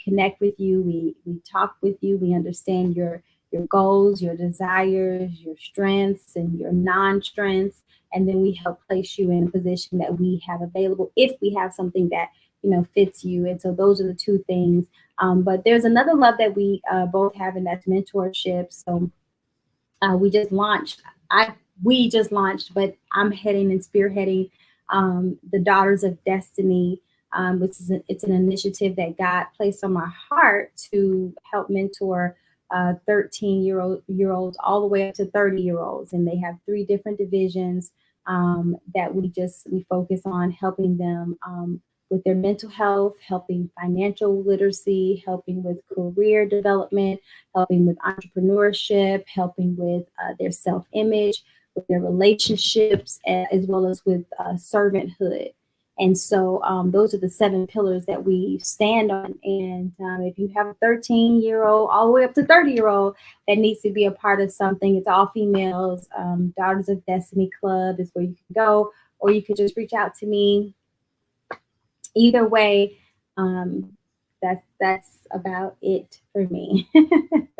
connect with you. We talk with you. We understand your goals, your desires, your strengths, and your non-strengths, and then we help place you in a position that we have available if we have something that fits you. And so those are the two things But there's another love that we both have, and that's mentorship. So we just launched. We just launched, but I'm heading and spearheading the Daughters of Destiny, which is it's an initiative that God placed on my heart to help mentor 13-year-olds all the way up to 30-year-olds, and they have 3 different divisions that we focus on helping them with their mental health, helping financial literacy, helping with career development, helping with entrepreneurship, helping with their self-image, with their relationships, as well as with servanthood. And so those are the 7 pillars that we stand on. And if you have a 13-year-old all the way up to 30-year-old that needs to be a part of something, it's all females. Daughters of Destiny Club is where you can go, or you could just reach out to me. Either way, that's about it for me.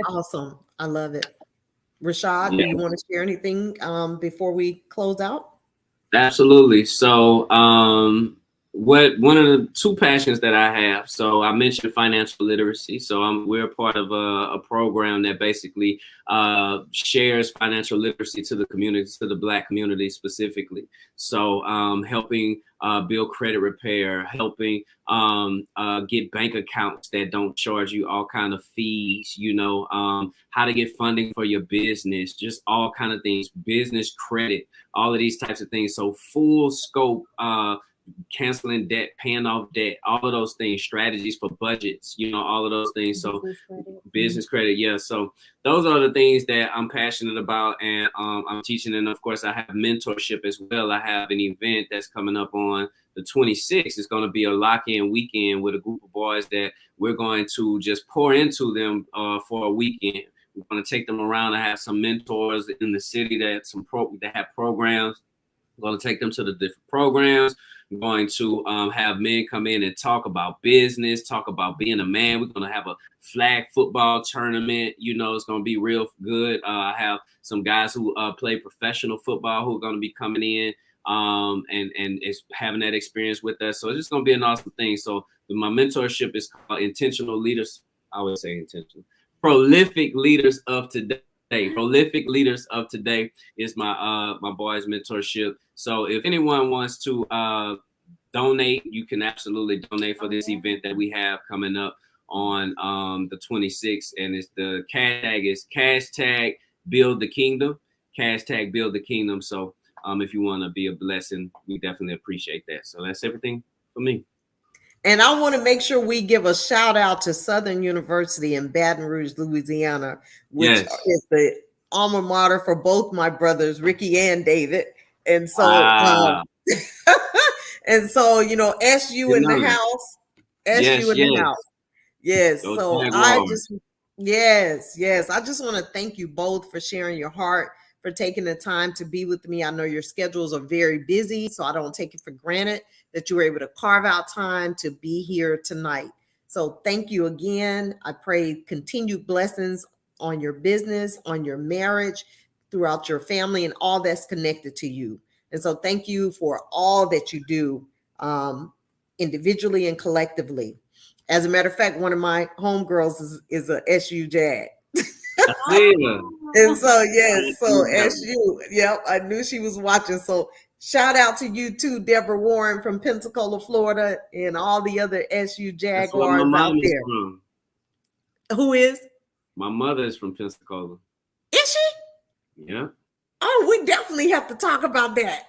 Awesome. I love it. Rashad, Yeah. do you want to share anything before we close out? Absolutely. So, one of the 2 passions that I have. So I mentioned financial literacy. So we're part of a program that basically shares financial literacy to the community, to the Black community specifically. So helping build credit repair, helping get bank accounts that don't charge you all kind of fees, how to get funding for your business, just all kind of things, business credit, all of these types of things. So full scope, canceling debt, paying off debt, all of those things, strategies for budgets, all of those things. So business credit. Yeah. So those are the things that I'm passionate about, and I'm teaching. And of course I have mentorship as well. I have an event that's coming up on the 26th. It's going to be a lock-in weekend with a group of boys that we're going to just pour into them for a weekend. We're going to take them around and have some mentors in the city that have programs. We're going to take them to the different programs. We're going to have men come in and talk about business, talk about being a man. We're going to have a flag football tournament. It's going to be real good. I have some guys who play professional football who are going to be coming in and is having that experience with us. So it's just going to be an awesome thing. So my mentorship is called Intentional Leaders. I would say intentional. Prolific Leaders of Today. Prolific Leaders of Today is my boys' mentorship. So if anyone wants to donate, you can absolutely donate for this event that we have coming up on the 26th. And it's the hashtag is #BuildTheKingdom. #BuildTheKingdom. So if you want to be a blessing, we definitely appreciate that. So that's everything for me. And I want to make sure we give a shout out to Southern University in Baton Rouge, Louisiana, which is the alma mater for both my brothers, Ricky and David. And so, wow. SU in the house, SU in the house. Yes. Go so I just want to thank you both for sharing your heart, for taking the time to be with me. I know your schedules are very busy, so I don't take it for granted that you were able to carve out time to be here tonight. So thank you again. I pray continued blessings on your business, on your marriage, throughout your family, and all that's connected to you. And so thank you for all that you do individually and collectively. As a matter of fact, one of my homegirls is a SU Jag. And so, yes, so SU, yep, I knew she was watching. So shout out to you too, Deborah Warren from Pensacola, Florida, and all the other SU Jaguars out there. From. Who is? My mother is from Pensacola. Is she? Yeah. Oh, we definitely have to talk about that.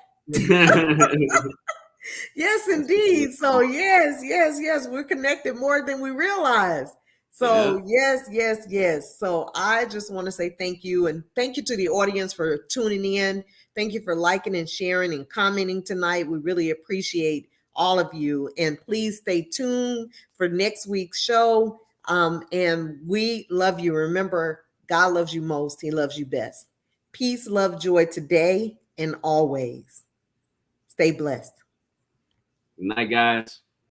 Yes, indeed. So yes, we're connected more than we realize. So yes. So I just want to say thank you, and thank you to the audience for tuning in. Thank you for liking and sharing and commenting tonight. We really appreciate all of you, and please stay tuned for next week's show. And we love you. Remember, God loves you most. He loves you best. Peace, love, joy today and always. Stay blessed. Good night, guys.